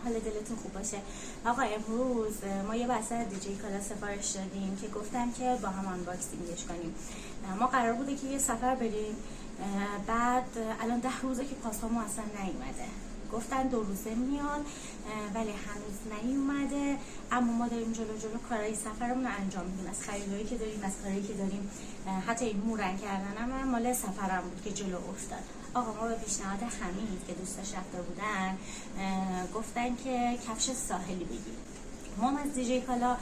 حال دلتون خوب باشه. آقا امروز ما یه بسته از دیجی کالا سفارش دادیم که گفتم که با هم آنباکسینگش کنیم. ما قرار بوده که یه سفر بریم، بعد الان 10 روزه که پاسپورتمون اصلا نیومده. گفتن 2 روزه میان ولی هنوز نیومده، اما ما داریم جلو کارهای سفرمون رو انجام میدیم، از خریدایی که داریم، از کارهایی که داریم. حتی این مورن کردنم هم مال سفرم بود که جلو افتاد. آقا ما به پیشنهاد حمید که دوستاش رفته بودن گفتن که کفش ساحلی بگیریم. ما از دیجی کالا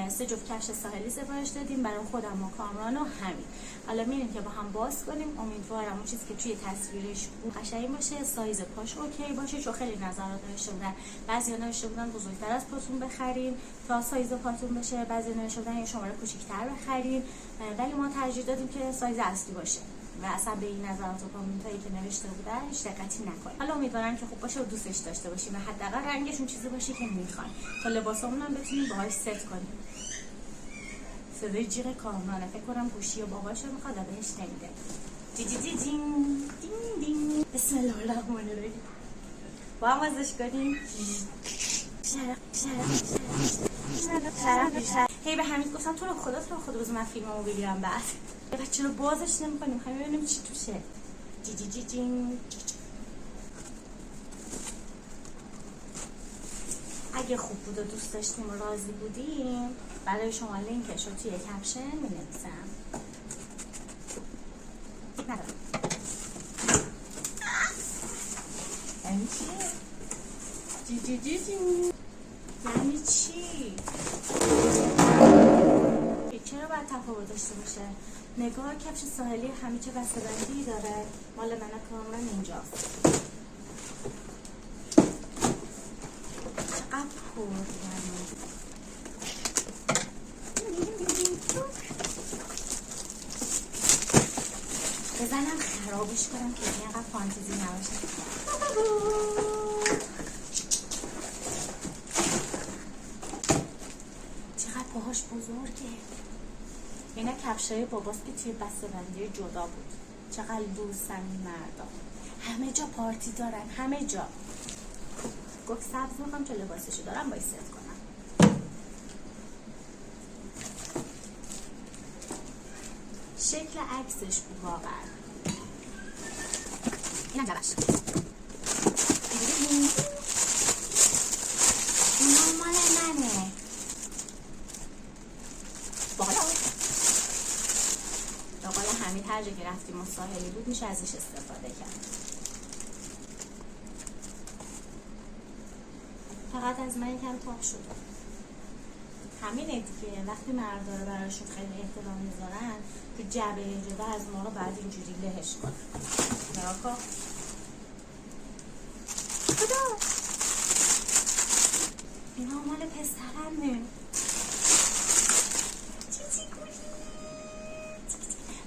3 جفت کفش ساحلی سفارش دادیم برای خودم و کامران و حمید. حالا میریم که با هم باز کنیم. امیدوارم اون چیزی که توی تصویرش قشنگ باشه، سایز پاش اوکی باشه، چون خیلی نظرات نوشته بودن. بعضیا نوشته بودن بزرگتر از پاتون بخرین تا سایز پاتون بشه، بعضیا نوشته بودن یه شماره کوچیک‌تر بخرین، ولی ما ترجیح دادیم که سایز اصلی باشه و اصلا به این نظرات و کامنتایی که نوشته بودن هیچ دقتی نکنید. حالا امیدوارم که خوب باشه و دوستش داشته باشیم و حداقل رنگش اون چیزی باشه که میخوایم تا لباسامون هم بتونیم باهاش ست کنیم. صدای جیغ کامرانه، فکر کنم گوشی و باباشو میخواد و بهش نمیده. دی دی دی دین دین دین. بسم الله الرحمن الرحیم. با هم ازش کنیم. هی به حمید گفتم تو رو خدا بذار من فیلممو بگیرم بعد. بچه رو بازش نمی‌کنیم، می‌خوایم ببینیم چی توشه. جی جی جی جین. اگه خوب بود و دوست داشتیم و راضی بودیم برای شما لینکش رو توی کپشن می‌نویسم. ندارم. یعنی چی؟ جی جی جی جی. یعنی چی؟ چرا باید تفاوت داشته باشه؟ نگاه کفش ساحلی همه چه بسته‌بندی داره، مال من کامران اینجاست. چقدر پررنگه. بزنم خرابش کنم که اینقدر فانتزی نباشه. چقدر پاهاش بزرگه. اینا کفشای باباست که توی بسته‌بندی جدا بود. چقدر دوستن این مردا. همه جا پارتی دارن، همه جا. گفت سبز میخوام چه لباسشو دارم باید ست کنم. شکل عکسش بود واقعا. اینم جوش. اینا مال منه. باقال حمید هر جا که رفتیم و ساحلی بود میشه ازش استفاده کرد. فقط از من یکم تاق شده. همینه دیگه، وقتی مردا رو براشون خیلی احترام میذارن تو جعبه جدا از ما رو بعد اینجوری لهش کنن. نگاه کن. خدا اینا مال پسرمه.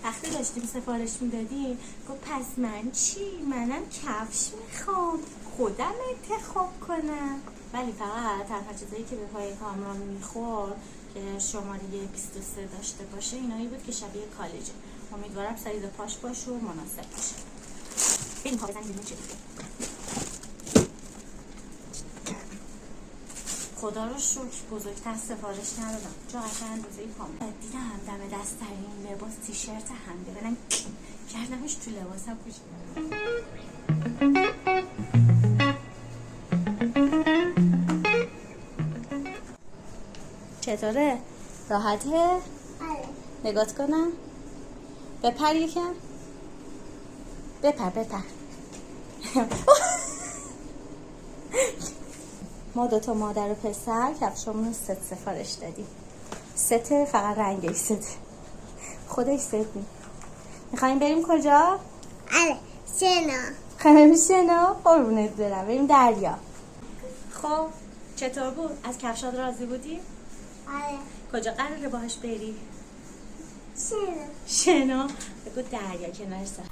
وقتی داشتیم سفارش میدادیم گفت پس من چی؟ منم کفش میخوام خودم انتخاب کنم. ولی فقط تنها چیزایی که به پای کامران میخورد که شماره 23 داشته باشه اینایی بود که شبیه کالجه. امیدوارم سایز پاش باشه و مناسب باشه. بریم پا بزنیم چی خدا رو شکر بزرگتر سفارش ندادم چون قشنگ اندازه پام دیدم دم دست‌ترین لباس تیشرت هم ببینم کردمش تو لباسم پوشیدم. چطوره؟ راحته؟ نگات کنم؟ بپر یکم؟ بپر ما 2 تا مادر و پسر کفشامون رو ست سفارش دادیم. ست فقط رنگش ست، خودش ست نی. میخواییم بریم کجا؟ شنا. خواهیم شنا؟ قربونت برم بریم دریا. خب چطور بود؟ از کفشات راضی بودی؟ کجا قراره باهاش بری؟ شنا. بگو دریا کنار سر.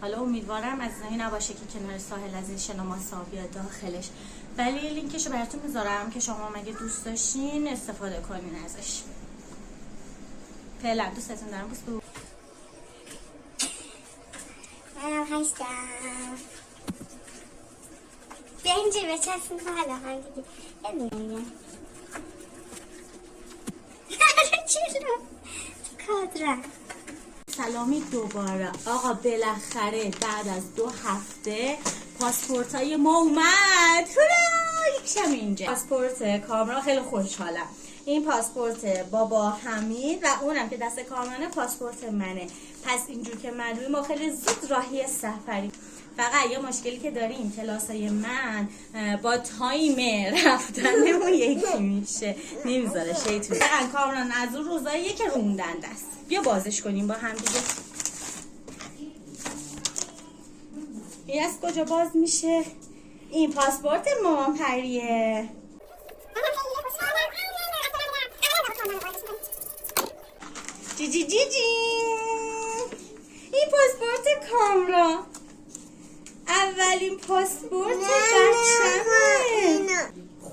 حالا امیدوارم از این نباشه که کنار ساحل از این شنا ماسا بیاد داخلش، ولی لینکشو براتون میذارم که شما مگه دوست داشتین استفاده کنین ازش. فعلا دوستتون دارم. گذاشتم. به اینجا بچسبون حالا هم دیگه یه دونه چرا کادرم. سلامی دوباره آقا، بالاخره بعد از 2 هفته پاسپورتای ما اومد. هورا! یکیشم اینجا. پاسپورت کامران، خیلی خوشحالم. این پاسپورت بابا حمید و اونم که دست کامرانه پاسپورت منه. پس اینجور که معلومه ما خیلی زود راهی سفری. فقط یه مشکلی که داریم کلاسای من با تایم رفتنمون یکی میشه، نمیذاره شیطون. فقط کامران از اون روزاییه که روندن دست. بیا بازش کنیم با هم دیگه. این از کجا باز میشه؟ این پاسپورت مامان پریه. جی جی جی جی. این پاسپورت کامران، اولین پاسپورت بچه‌مه.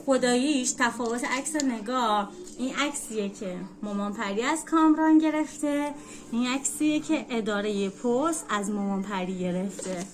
خداییش تفاوت عکس نگاه. این عکسیه که مامان پری از کامران گرفته، این عکسیه که اداره پست از مامان پری گرفته.